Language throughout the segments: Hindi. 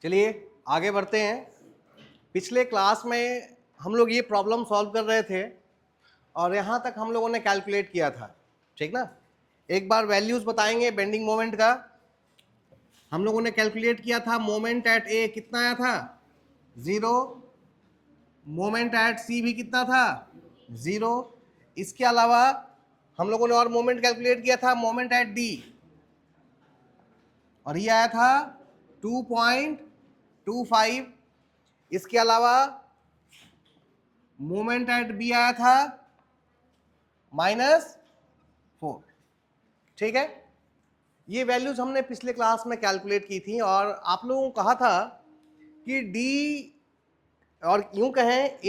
चलिए आगे बढ़ते हैं। पिछले क्लास में हम लोग ये प्रॉब्लम सॉल्व कर रहे थे और यहाँ तक हम लोगों ने कैलकुलेट किया था, ठीक ना। एक बार वैल्यूज बताएंगे बेंडिंग मोमेंट का। हम लोगों ने कैलकुलेट किया था मोमेंट एट ए कितना आया था, 0। मोमेंट एट सी भी कितना था, 0। इसके अलावा हम लोगों ने और मोमेंट कैलकुलेट किया था मोमेंट एट डी, और ये आया था 2.25। इसके अलावा मोमेंट एट बी आया था -4, ठीक है। ये वैल्यूज हमने पिछले क्लास में कैलकुलेट की थी और आप लोगों को कहा था कि डी, और यूं कहें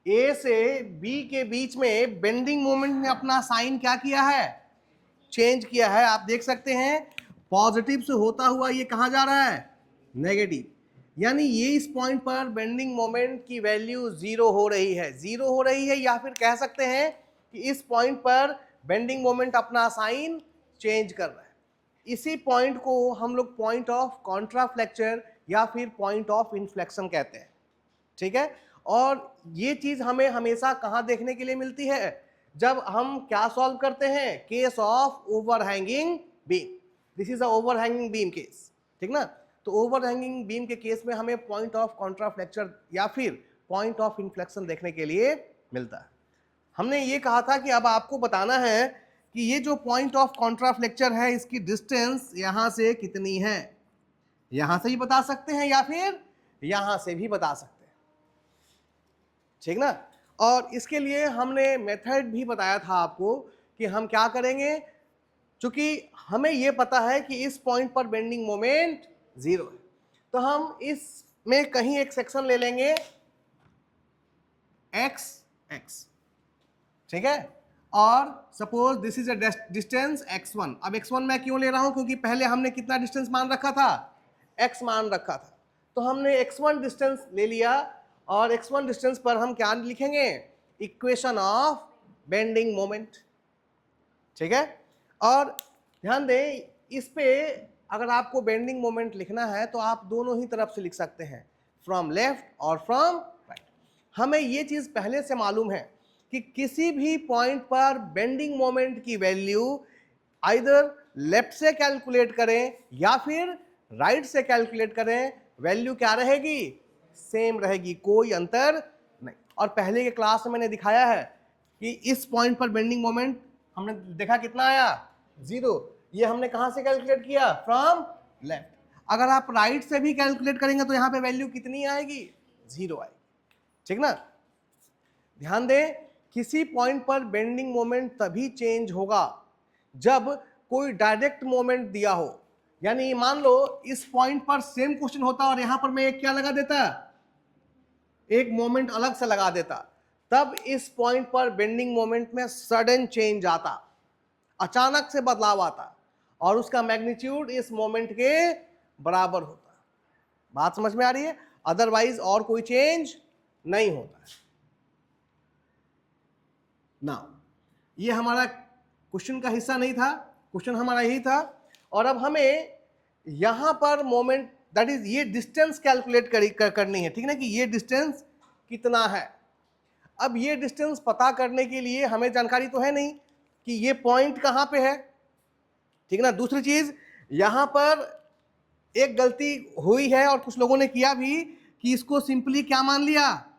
ए से बी के बीच में बेंडिंग मोमेंट ने अपना साइन क्या किया है, चेंज किया है। आप देख सकते हैं पॉजिटिव से होता हुआ ये कहाँ जा रहा है, नेगेटिव। यानी ये इस पॉइंट पर बेंडिंग मोमेंट की वैल्यू 0 हो रही है, 0 हो रही है, या फिर कह सकते हैं कि इस पॉइंट पर बेंडिंग मोमेंट अपना साइन चेंज कर रहा है। इसी पॉइंट को हम लोग पॉइंट ऑफ कॉन्ट्राफ्लेक्चर या फिर पॉइंट ऑफ इन्फ्लेक्शन कहते हैं, ठीक है। और ये चीज हमें हमेशा कहाँ देखने के लिए मिलती है, जब हम क्या सॉल्व करते हैं, case of overhanging beam. This is a overhanging beam case, ठीक ना। तो ओवरहैंगिंग बीम के केस में हमें पॉइंट ऑफ कॉन्ट्राफ्लेक्चर या फिर पॉइंट ऑफ इन्फ्लेक्शन देखने के लिए मिलता है। हमने ये कहा था कि अब आपको बताना है कि ये जो पॉइंट ऑफ कॉन्ट्राफ्लेक्चर है इसकी डिस्टेंस यहां से कितनी है। यहां से भी बता सकते हैं या फिर यहां से भी बता सकते हैं, ठीक ना। और इसके लिए हमने मेथड भी बताया था आपको कि हम क्या करेंगे। चूंकि हमें यह पता है कि इस पॉइंट पर बेंडिंग मोमेंट 0 है, तो हम इसमें कहीं एक सेक्शन ले लेंगे x, ठीक है। और suppose this is a distance x1। अब x1 मैं क्यों ले रहा हूं, क्योंकि पहले हमने कितना डिस्टेंस मान रखा था, x मान रखा था। तो हमने x1 डिस्टेंस ले लिया और x1 डिस्टेंस पर हम क्या लिखेंगे, इक्वेशन ऑफ बेंडिंग मोमेंट, ठीक है। और ध्यान दें इस पे, अगर आपको बेंडिंग मोमेंट लिखना है तो आप दोनों ही तरफ से लिख सकते हैं, फ्रॉम लेफ्ट और फ्रॉम राइट। हमें ये चीज पहले से मालूम है कि किसी भी पॉइंट पर बेंडिंग मोमेंट की वैल्यू आइदर लेफ्ट से कैलकुलेट करें या फिर राइट से कैलकुलेट करें, वैल्यू क्या रहेगी, सेम रहेगी, कोई अंतर नहीं। और पहले के क्लास में मैंने दिखाया है कि इस पॉइंट पर बेंडिंग मोमेंट हमने देखा कितना आया, 0। ये हमने कहां से कैलकुलेट किया, फ्रॉम लेफ्ट। अगर आप राइट से भी कैलकुलेट करेंगे तो यहां पे वैल्यू कितनी आएगी, 0 आएगी, ठीक ना। ध्यान दें किसी पॉइंट पर बेंडिंग मोमेंट तभी चेंज होगा जब कोई डायरेक्ट मोमेंट दिया हो। यानी मान लो इस पॉइंट पर सेम क्वेश्चन होता और यहां पर मैं एक क्या लगा देता, एक मोमेंट अलग से लगा देता, तब इस पॉइंट पर बेंडिंग मोमेंट में सडन चेंज आता, अचानक से बदलाव आता और उसका मैग्नीट्यूड इस मोमेंट के बराबर होता। बात समझ में आ रही है, अदरवाइज और कोई चेंज नहीं होता है ना। ये हमारा क्वेश्चन का हिस्सा नहीं था, क्वेश्चन हमारा यही था। और अब हमें यहां पर मोमेंट दैट इज ये डिस्टेंस कैलकुलेट करनी है, ठीक ना, कि ये डिस्टेंस कितना है। अब ये डिस्टेंस पता करने के लिए हमें जानकारी तो है नहीं कि ये पॉइंट कहां पे है, ठीक ना। दूसरी चीज, यहां पर एक गलती हुई है और कुछ लोगों ने किया भी कि इसको सिंपली क्या मान लिया,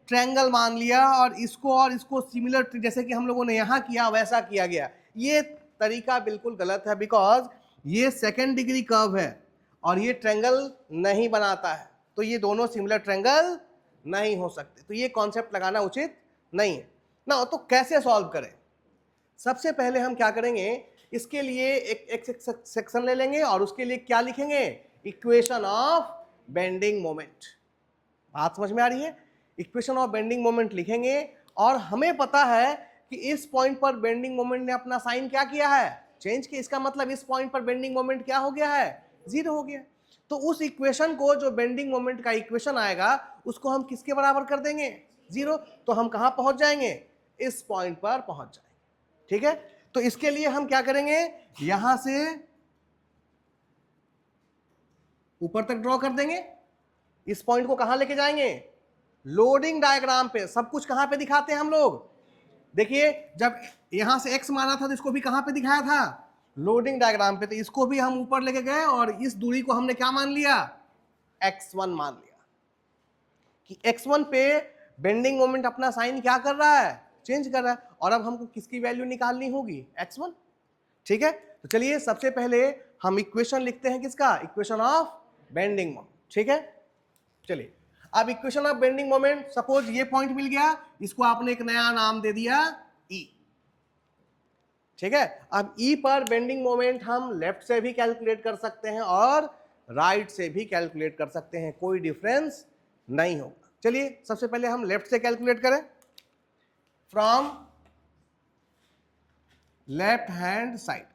ट्रायंगल मान लिया, और इसको सिमिलर जैसे कि हम लोगों ने यहां किया वैसा किया गया। ये तरीका बिल्कुल गलत है, बिकॉज ये सेकेंड डिग्री कर्व है और ये ट्रायंगल नहीं बनाता है, तो ये दोनों सिमिलर ट्रायंगल नहीं हो सकते। तो ये कॉन्सेप्ट लगाना उचित नहीं है ना। तो कैसे सॉल्व करें, सबसे पहले हम क्या करेंगे, इसके लिए एक सेक्शन ले लेंगे और उसके लिए क्या लिखेंगे, इक्वेशन ऑफ बेंडिंग मोमेंट। बात समझ में आ रही है, इक्वेशन ऑफ बेंडिंग मोमेंट लिखेंगे और हमें पता है कि इस पॉइंट पर बेंडिंग मोमेंट ने अपना साइन क्या किया है, चेंज किया। इसका मतलब इस पॉइंट पर बेंडिंग मोमेंट क्या हो गया है, 0 हो गया। तो उस इक्वेशन को, जो बेंडिंग मोमेंट का इक्वेशन आएगा, उसको हम किसके बराबर कर देंगे, 0। तो हम कहां पहुंच जाएंगे, इस पॉइंट पर पहुंच जाएंगे, ठीक है। तो इसके लिए हम क्या करेंगे, यहां से ऊपर तक ड्रॉ कर देंगे, इस पॉइंट को कहां लेके जाएंगे, लोडिंग डायग्राम पे। सब कुछ कहां पे दिखाते हैं हम लोग, देखिए जब यहां से x माना था तो इसको भी कहां पे दिखाया था, लोडिंग डायग्राम पे। तो इसको भी हम ऊपर लेके गए और इस दूरी को हमने क्या मान लिया, x1 मान लिया कि x1 पे बेंडिंग मोमेंट अपना साइन क्या कर रहा है, चेंज कर रहा है। और अब हमको किसकी वैल्यू निकालनी होगी, x1। ठीक है, तो चलिए सबसे पहले हम इक्वेशन लिखते हैं, किसका, इक्वेशन ऑफ बेंडिंग मोमेंट। ठीक है, चलिए अब equation of bending moment, suppose ये पॉइंट मिल गया, इसको आपने एक नया नाम दे दिया E। ठीक है, अब E पर बेंडिंग मोमेंट हम लेफ्ट से भी कैलकुलेट कर सकते हैं और राइट से भी कैलकुलेट कर सकते हैं, कोई डिफरेंस नहीं होगा। चलिए सबसे पहले हम लेफ्ट से कैलकुलेट करें, फ्रॉम लेफ्ट हैंड साइड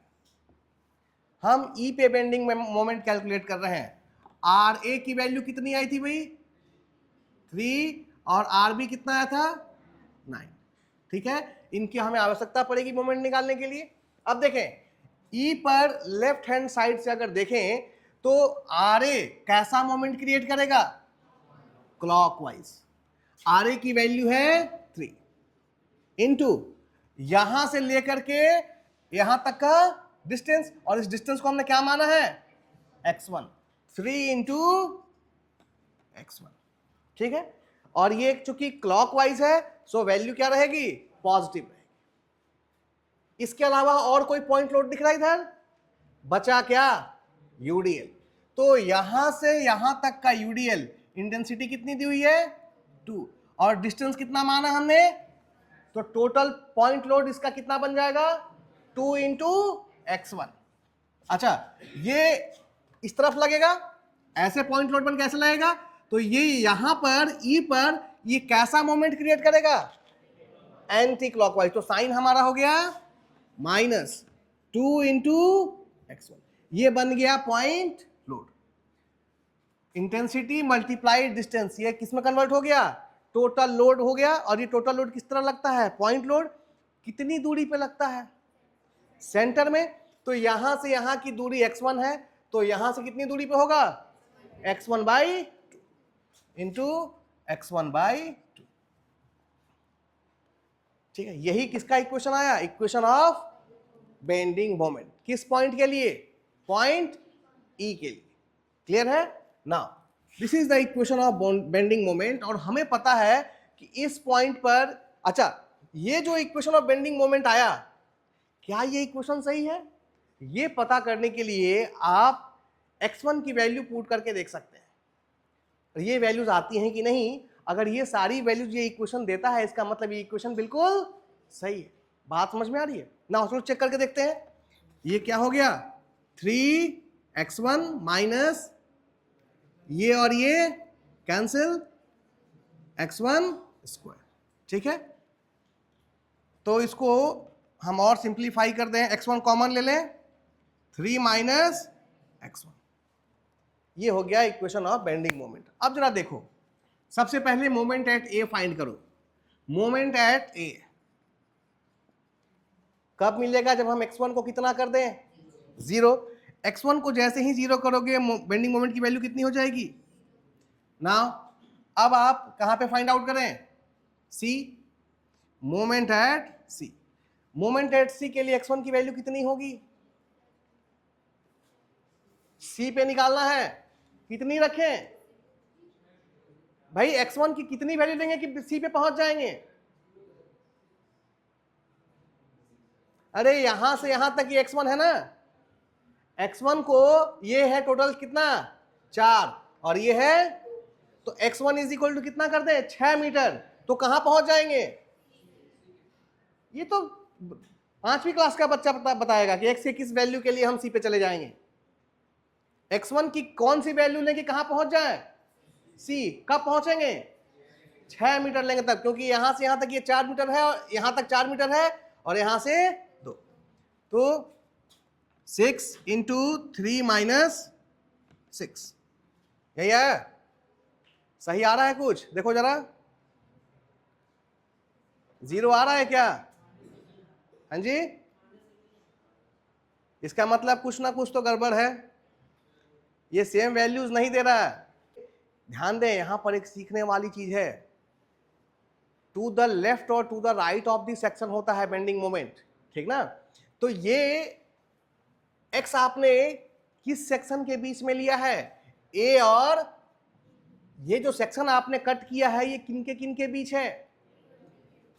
हम E पे बेंडिंग मोमेंट कैलकुलेट कर रहे हैं। RA की वैल्यू कितनी आई थी भाई, 3, और RB कितना आया था, 9। ठीक है, इनकी हमें आवश्यकता पड़ेगी मोमेंट निकालने के लिए। अब देखें E पर लेफ्ट हैंड साइड से अगर देखें तो RA कैसा मोमेंट क्रिएट करेगा, क्लॉकवाइज। RA की वैल्यू है 3 इंटू यहां से लेकर के यहां तक का डिस्टेंस, और इस डिस्टेंस को हमने क्या माना है, x1, 3 इंटू x1। ठीक है, और ये चूंकि क्लॉकवाइज है सो वैल्यू क्या रहेगी, पॉजिटिव रहेगी। इसके अलावा और कोई पॉइंट लोड दिख रहा है इधर, बचा क्या, यूडीएल। तो यहां से यहां तक का यूडीएल इंटेंसिटी कितनी दी हुई है, 2, और डिस्टेंस कितना माना हमने, तो टोटल पॉइंट लोड इसका कितना बन जाएगा, 2 इंटू x1। अच्छा, ये इस तरफ लगेगा, ऐसे पॉइंट लोड पर कैसे लगेगा, तो ये यहां पर E पर ये कैसा मोमेंट क्रिएट करेगा, एंटी क्लॉकवाइज। तो साइन हमारा हो गया -2 इंटू x1, ये बन गया point load. Intensity multiplied distance, ये किस में कन्वर्ट हो गया, टोटल लोड हो गया। और ये टोटल लोड किस तरह लगता है, पॉइंट लोड कितनी दूरी पे लगता है, सेंटर में। तो यहां से यहां की दूरी x1 है, तो यहां से कितनी दूरी पे होगा, x1/2 इंटू x1/2। ठीक है, यही किसका इक्वेशन आया, इक्वेशन ऑफ बेंडिंग मोमेंट। किस पॉइंट के लिए, पॉइंट E के लिए। क्लियर है, now this is the equation of bending moment. और हमें पता है कि इस पॉइंट पर, अच्छा ये जो इक्वेशन ऑफ बेंडिंग मोमेंट आया, क्या ये इक्वेशन सही है, ये पता करने के लिए आप x1 की वैल्यू पुट करके देख सकते हैं ये वैल्यूज आती हैं कि नहीं। अगर ये सारी वैल्यूज ये इक्वेशन देता है, इसका मतलब ये इक्वेशन बिल्कुल सही है। बात समझ में आ रही है ना, उसको चेक करके देखते हैं। ये क्या हो गया, 3x1 माइनस ये और ये कैंसिल, x1 स्क्वायर। ठीक है, तो इसको हम और सिंप्लीफाई कर दें, x1 कॉमन ले लें, 3 माइनस x1, ये हो गया इक्वेशन ऑफ बेंडिंग मोमेंट। अब जरा देखो, सबसे पहले मोमेंट एट ए फाइंड करो। मोमेंट एट ए कब मिलेगा, जब हम x1 को कितना कर दें, 0। x1 को जैसे ही 0 करोगे बेंडिंग मोमेंट की वैल्यू कितनी हो जाएगी ना। अब आप कहां पे फाइंड आउट करें, C, moment at C। Moment at C के लिए x1 की वैल्यू कितनी होगी, C पे निकालना है, कितनी रखें भाई, x1 की कितनी वैल्यू देंगे कि C पे पहुंच जाएंगे। अरे यहां से यहां तक ये x1 है ना, x1 को ये है टोटल कितना 4, और ये है, तो x1 इज इक्वल टू कितना कर दे, 6 मीटर। तो कहां पहुंच जाएंगे, ये तो 5वीं क्लास का बच्चा बताएगा कि x के किस वैल्यू के लिए हम C पे चले जाएंगे। x1 की कौन सी वैल्यू लेंगे, कहां पहुंच जाए, C। कब पहुंचेंगे, 6 मीटर लेंगे तब, क्योंकि यहां से यहां तक ये 4 मीटर है, और यहां तक 4 मीटर है, और यहां से 2। तो 6 इंटू 3 माइनस 6, यही है, सही आ रहा है कुछ, देखो जरा 0 आ रहा है क्या, हाँ जी, इसका मतलब कुछ ना कुछ तो गड़बड़ है। ये सेम वैल्यूज नहीं दे रहा है। ध्यान दें, यहां पर एक सीखने वाली चीज है, टू द लेफ्ट और to the right of the section होता है बेंडिंग मोमेंट, ठीक ना। तो ये एक्स आपने किस सेक्शन के बीच में लिया है, ए और ये जो सेक्शन आपने कट किया है ये किन के बीच है,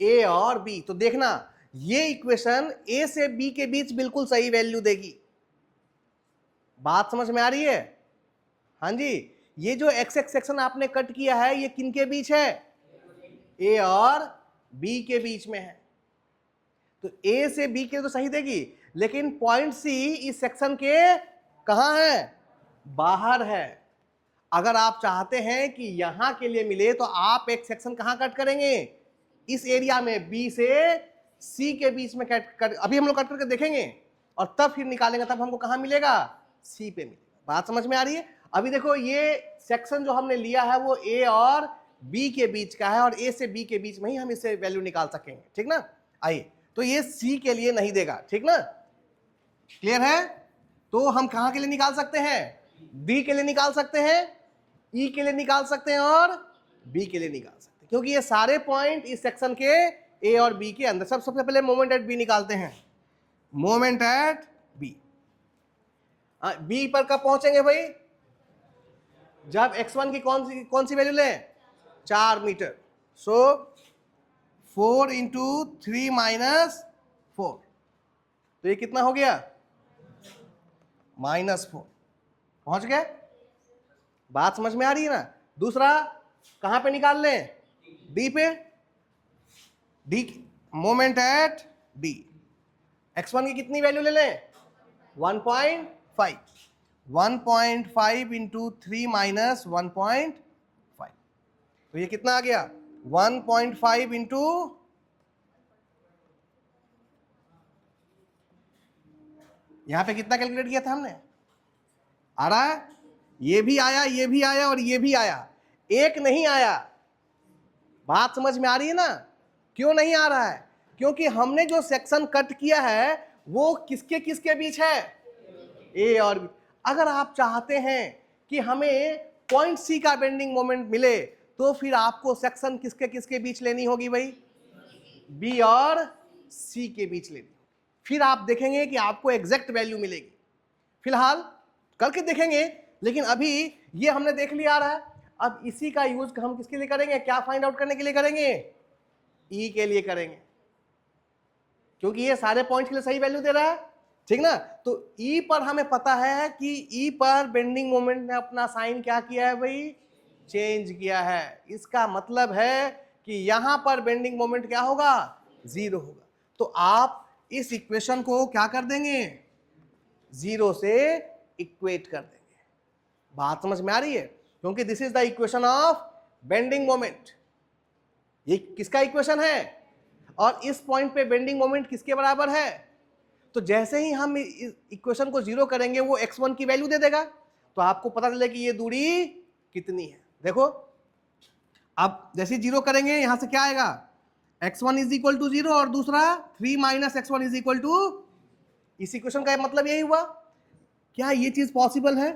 ए और बी। तो देखना ये इक्वेशन ए से बी के बीच बिल्कुल सही वैल्यू देगी। बात समझ में आ रही है? हाँ जी, ये जो एक्स एक्स सेक्शन आपने कट किया है ये किन के बीच है, ए और बी के बीच में है। तो ए से बी के तो सही देगी, लेकिन पॉइंट सी इस सेक्शन के कहां है, बाहर है। अगर आप चाहते हैं कि यहां के लिए मिले तो आप एक सेक्शन कहां कट करेंगे, इस एरिया में बी से सी के बीच में कट अभी हम लोग कट करके देखेंगे और तब फिर निकालेंगे, तब हमको कहां मिलेगा, सी पे मिलेगा। बात समझ में आ रही है? अभी देखो ये सेक्शन जो हमने लिया है वो ए और बी के बीच का है और ए से बी के बीच में ही हम इससे वैल्यू निकाल सकेंगे, ठीक ना। आइए, तो ये सी के लिए नहीं देगा, ठीक ना, क्लियर है। तो हम कहां के लिए निकाल सकते हैं, डी के लिए निकाल सकते हैं, ई के लिए निकाल सकते हैं और बी के लिए निकाल सकते हैं, क्योंकि ये सारे पॉइंट इस सेक्शन के ए और बी के अंदर। सबसे पहले मोमेंट एट बी निकालते हैं, मोमेंट एट बी। बी पर कब पहुंचेंगे भाई, जब x1 की कौन सी वैल्यू लें, 4 मीटर। सो 4 इंटू 3 माइनस 4, तो ये कितना हो गया, -4। पहुंच गए? बात समझ में आ रही है ना। दूसरा कहां पे निकाल लें, डी पे। D moment at D, x1 की कितनी वैल्यू ले लें, 1.5। 1.5 इंटू 3 माइनस 1.5, तो ये कितना आ गया, 1.5 इंटू, यहां पे कितना कैलकुलेट किया था हमने, आ रहा है, ये भी आया, ये भी आया और ये भी आया, एक नहीं आया। बात समझ में आ रही है ना, क्यों नहीं आ रहा है, क्योंकि हमने जो सेक्शन कट किया है वो किसके बीच है, ए और बी। अगर आप चाहते हैं कि हमें पॉइंट सी का बेंडिंग मोमेंट मिले तो फिर आपको सेक्शन किसके बीच लेनी होगी भाई, बी और सी के बीच लेनी। फिर आप देखेंगे कि आपको एग्जैक्ट वैल्यू मिलेगी। फिलहाल करके देखेंगे, लेकिन अभी ये हमने देख लिया आ रहा है। अब इसी का यूज हम किसके लिए करेंगे, क्या फाइंड आउट करने के लिए करेंगे, ई के लिए करेंगे, क्योंकि ये सारे पॉइंट के लिए सही वैल्यू दे रहा है, ठीक ना। तो ई पर हमें पता है कि ई पर बेंडिंग मोमेंट ने अपना साइन क्या किया है भाई, चेंज किया है। इसका मतलब है कि यहां पर बेंडिंग मोमेंट क्या होगा, 0 होगा। तो आप इस इक्वेशन को क्या कर देंगे, 0 से इक्वेट कर देंगे। बात समझ में आ रही है, क्योंकि this is the equation of bending moment. ये किसका इक्वेशन है, और इस पॉइंट पे बेंडिंग मोमेंट किसके बराबर है। तो जैसे ही हम इस इक्वेशन को 0 करेंगे वो x1 की वैल्यू दे देगा, तो आपको पता चलेगा कि ये दूरी कितनी है। देखो अब जैसे 0 करेंगे यहां से क्या आएगा, x1 इज इक्वल टू 0 और दूसरा 3 minus x1 is equal to, इस इक्वेशन का मतलब यही हुआ। क्या ये चीज पॉसिबल है,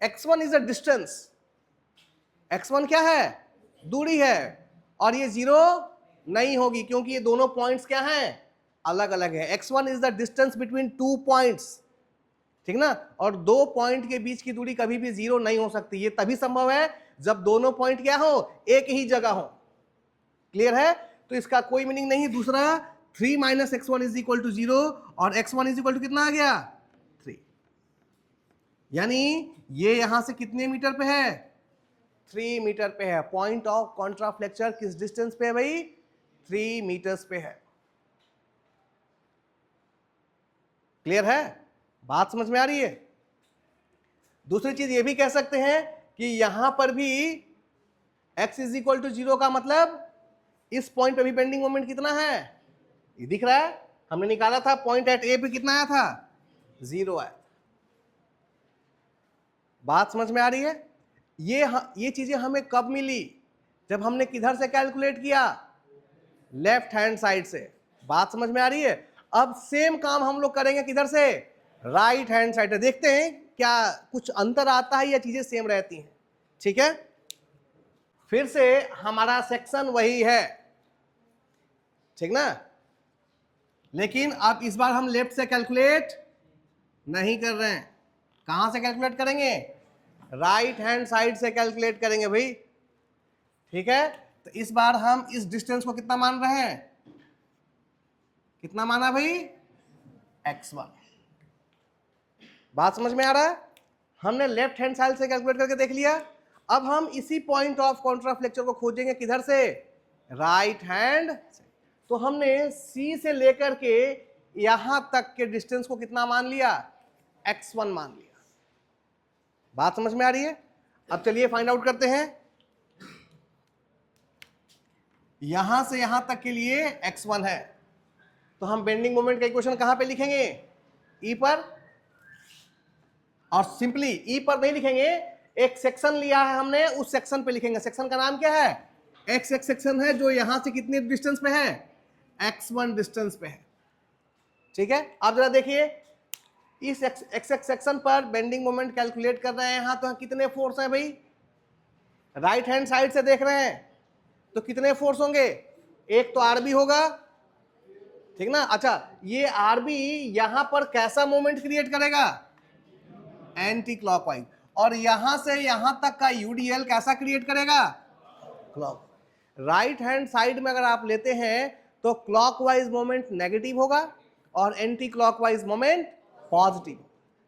x1 is a distance, x1 क्या है, दूरी है, और ये 0 नहीं होगी क्योंकि ये दोनों पॉइंट्स क्या हैं, अलग अलग है। x1 is the distance between 2 points, ठीक ना, और 2 पॉइंट के बीच की दूरी कभी भी 0 नहीं हो सकती। ये तभी संभव है जब दोनों पॉइंट क्या हो, एक ही जगह हो। क्लियर है, तो इसका कोई मीनिंग नहीं। दूसरा 3 minus x1 is equal to 0 और x1 इज इक्वल टू कितना आ गया, 3, यानी ये यहां से कितने मीटर पे है, 3 मीटर पे है। पॉइंट ऑफ कॉन्ट्राफ्लेक्चर किस डिस्टेंस पे है भाई, 3 मीटर्स पे है। क्लियर है, बात समझ में आ रही है। दूसरी चीज ये भी कह सकते हैं कि यहां पर भी x इज इक्वल टू 0 का मतलब इस पॉइंट पे भी बेंडिंग मोमेंट कितना है, ये दिख रहा है, हमने निकाला था पॉइंट एट ए पे कितना आया था, 0 आया। बात समझ में आ रही है। ये चीजें हमें कब मिली, जब हमने किधर से कैलकुलेट किया, लेफ्ट हैंड साइड से। बात समझ में आ रही है। अब सेम काम हम लोग करेंगे किधर से, राइट हैंड साइड। देखते हैं क्या कुछ अंतर आता है या चीजें सेम रहती हैं। ठीक है, फिर से हमारा सेक्शन वही है, ठीक ना, लेकिन अब इस बार हम लेफ्ट से कैलकुलेट नहीं कर रहे हैं। कहां से कैलकुलेट करेंगे? राइट हैंड साइड से कैलकुलेट करेंगे भाई। ठीक है, तो इस बार हम इस डिस्टेंस को कितना मान रहे हैं? कितना माना भाई? x1। बात समझ में आ रहा है? हमने लेफ्ट हैंड साइड से कैलकुलेट करके देख लिया। अब हम इसी पॉइंट ऑफ कॉन्ट्राफ्लेक्चर को खोजेंगे, किधर से? Right hand. तो हमने C से लेकर के यहां तक के डिस्टेंस को कितना मान लिया? x1 मान लिया। बात समझ में आ रही है? अब चलिए फाइंड आउट करते हैं। यहां से यहां तक के लिए x1 है, तो हम बेंडिंग मोमेंट का इक्वेशन कहां पे लिखेंगे? E पर। और सिंपली E पर नहीं लिखेंगे, एक सेक्शन लिया है हमने, उस सेक्शन पे लिखेंगे। सेक्शन का नाम क्या है? x एक सेक्शन है जो यहां से कितने डिस्टेंस पे है? x1 डिस्टेंस पे है। ठीक है, आप जरा देखिए, इस x सेक्शन पर बेंडिंग मोमेंट कैलकुलेट कर रहे हैं यहां, तो कितने फोर्स है भाई? राइट हैंड साइड से देख रहे हैं तो कितने फोर्स होंगे? एक तो RB होगा, ठीक ना। अच्छा, ये RB यहां पर कैसा मोमेंट क्रिएट करेगा? Anti clockwise. और यहां से यहां तक का UDL कैसा क्रिएट करेगा? क्लॉक। राइट हैंड साइड में अगर आप लेते हैं तो क्लॉकवाइज मोमेंट नेगेटिव होगा और एंटी क्लॉकवाइज मोमेंट पॉजिटिव।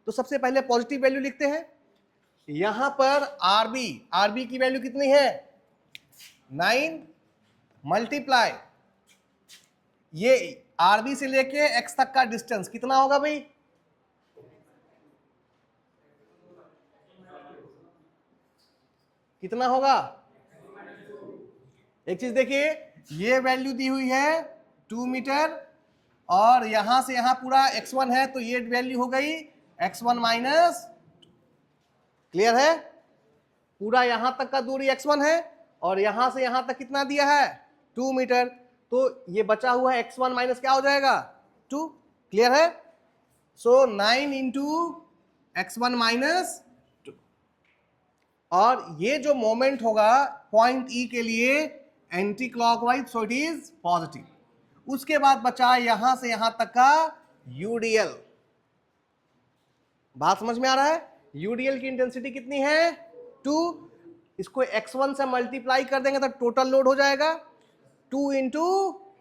तो सबसे पहले पॉजिटिव वैल्यू लिखते हैं। यहां पर RB की वैल्यू कितनी है? 9 मल्टीप्लाई ये RB से लेके x तक का डिस्टेंस कितना होगा भाई? कितना होगा? एक चीज देखिए, ये वैल्यू दी हुई है 2 मीटर और यहां से यहां पूरा x1 है, तो ये वैल्यू हो गई x1 माइनस। क्लियर है? पूरा यहां तक का दूरी x1 है और यहां से यहां तक कितना दिया है? 2 मीटर। तो ये बचा हुआ x1 माइनस क्या हो जाएगा? 2। क्लियर है? सो 9 इंटू x1 माइनस 2। और ये जो मोमेंट होगा पॉइंट E के लिए anti clockwise, so it is positive. उसके बाद बचा यहां से यहां तक का UDL। बात समझ में आ रहा है? UDL की इंटेंसिटी कितनी है? 2। इसको x1 से मल्टीप्लाई कर देंगे तो टोटल लोड हो जाएगा 2 इंटू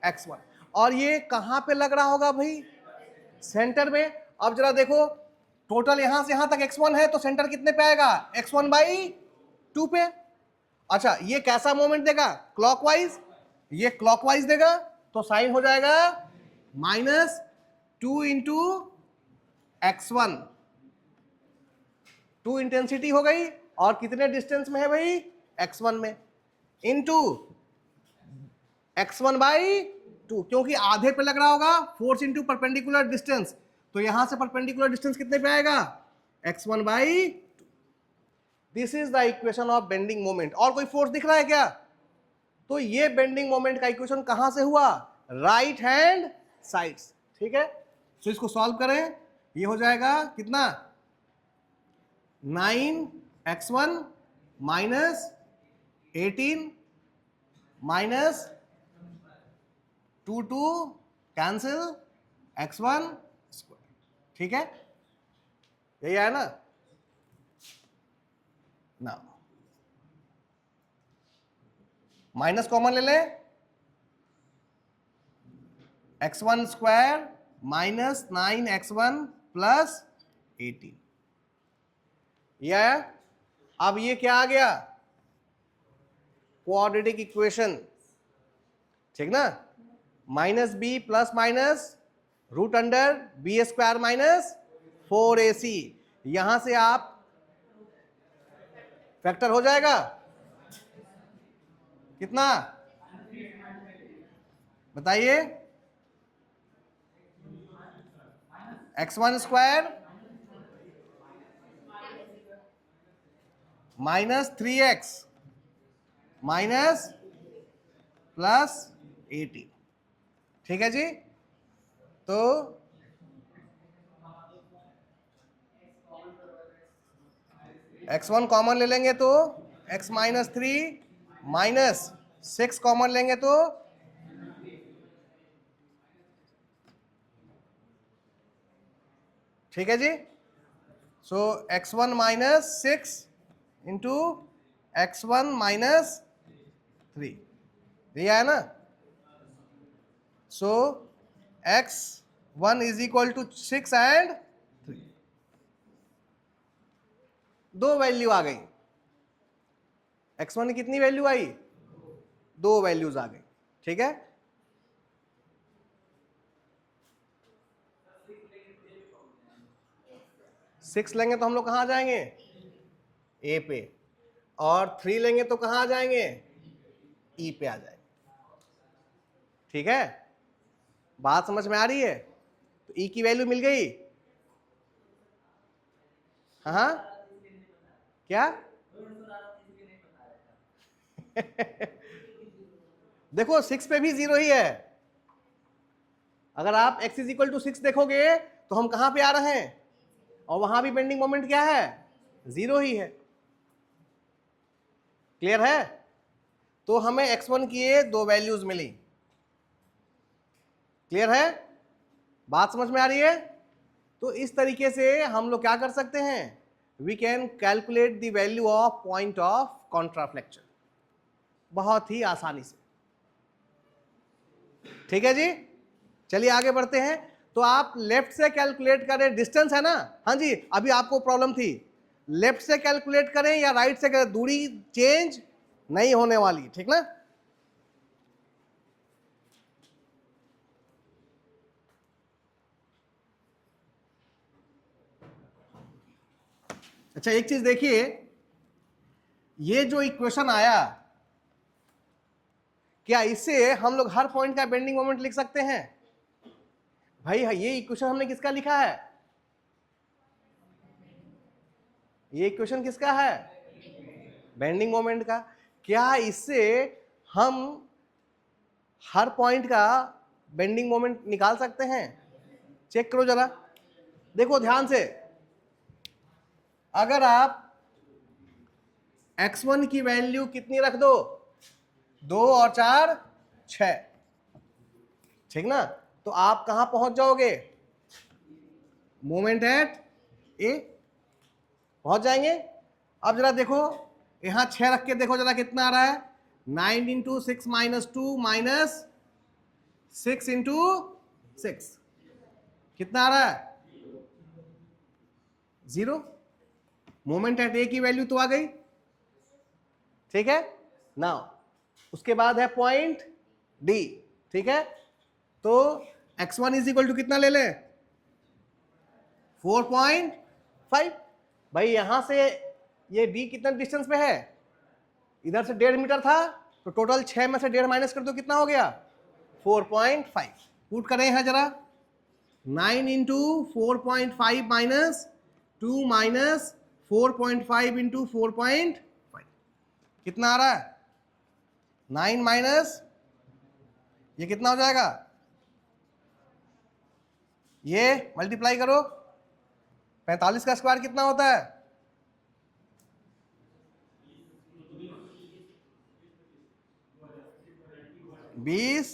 x1। और ये कहां पे लग रहा होगा भाई? सेंटर में। अब जरा देखो, टोटल यहां से यहां तक x1 है, तो सेंटर कितने पे आएगा? x1 बाई 2 पे। अच्छा, ये कैसा मोमेंट देगा? क्लॉकवाइज। ये क्लॉकवाइज देगा, तो साइन हो जाएगा -2 इंटू x1। 2 इंटेंसिटी हो गई और कितने डिस्टेंस में है भाई? x1 में, इंटू x1 बाई 2, क्योंकि आधे पे लग रहा होगा। फोर्स इंटू परपेंडिकुलर डिस्टेंस, तो यहां से परपेंडिकुलर डिस्टेंस कितने पे आएगा? x1 by 2। This is the equation of bending moment. और कोई फोर्स दिख रहा है क्या? तो ये बेंडिंग मोमेंट का इक्वेशन कहां से हुआ? Right hand side. ठीक है, तो इसको सॉल्व करें। ये हो जाएगा कितना? 9x1 minus 18 minus 2 cancel x1 square. ठीक है, यही आया ना? ना, माइनस कॉमन ले ले, x1 square minus 9x1 plus 18। ये आया। अब ये क्या आ गया? क्वाड्रेटिक इक्वेशन, ठीक ना। -b plus minus root under b square minus 4ac। यहां से आप फैक्टर हो जाएगा कितना? बताइए। x1 square minus 3x minus plus 18। ठीक है जी। तो x1 कॉमन ले लेंगे तो x माइनस 3 माइनस 6 कॉमन लेंगे तो ठीक है जी। So x1 minus 6 into x1 minus 3, ये आया ना। So x1 is equal to 6 and 3, दो वैल्यू आ गई। x1 की कितनी वैल्यू आई? दो वैल्यूज आ गई, ठीक है। सिक्स लेंगे तो हम लोग कहां जाएंगे? ए पे। और 3 लेंगे तो कहां आ जाएंगे? ई पे आ जाएंगे, ठीक है। बात समझ में आ रही है? तो ई की वैल्यू मिल गई। हाँ क्या? देखो 6 पे भी 0 ही है। अगर आप x इज इक्वल टू 6 देखोगे तो हम कहां पे आ रहे हैं, और वहां भी बेंडिंग मोमेंट क्या है? 0 ही है। क्लियर है? तो हमें x1 की ये दो वैल्यूज मिली। क्लियर है? बात समझ में आ रही है? तो इस तरीके से हम लोग क्या कर सकते हैं, we can calculate the value of point of contraflexure बहुत ही आसानी से। ठीक है जी, चलिए आगे बढ़ते हैं। तो आप लेफ्ट से कैलकुलेट करें, डिस्टेंस है ना। हाँ जी, अभी आपको प्रॉब्लम थी, लेफ्ट से कैलकुलेट करें या राइट से करें, दूरी चेंज नहीं होने वाली, ठीक ना। अच्छा एक चीज देखिए, ये जो इक्वेशन आया, क्या इससे हम लोग हर पॉइंट का बेंडिंग मोमेंट लिख सकते हैं? भाई ये इक्वेशन हमने किसका लिखा है? ये इक्वेशन किसका है? बेंडिंग मोमेंट का। क्या इससे हम हर पॉइंट का बेंडिंग मोमेंट निकाल सकते हैं? चेक करो जरा, देखो ध्यान से। अगर आप x1 की वैल्यू कितनी रख दो, 2 और 4 6, ठीक ना, तो आप कहां पहुंच जाओगे? मोमेंट एट ए पहुंच जाएंगे। अब जरा देखो, यहां 6 रख के देखो जरा कितना आ रहा है। 9 इंटू 6 माइनस 2 माइनस 6 इंटू 6, कितना आ रहा है? 0। मोमेंट एट ए की वैल्यू तो आ गई, ठीक है ना। उसके बाद है पॉइंट डी, ठीक है। तो x1 इज इक्वल टू कितना ले लें? 4.5। भाई यहां से ये d कितना डिस्टेंस पे है? इधर से 1.5 मीटर था, तो टोटल 6 में से 1.5 माइनस कर दो, कितना हो गया? 4.5। पुट करें यहां जरा, 9 इंटू 4.5 माइनस 2 माइनस 4.5 इंटू 4.5, कितना आ रहा है? 9 माइनस ये कितना हो जाएगा? ये मल्टीप्लाई करो, 45 का स्क्वायर कितना होता है? 20,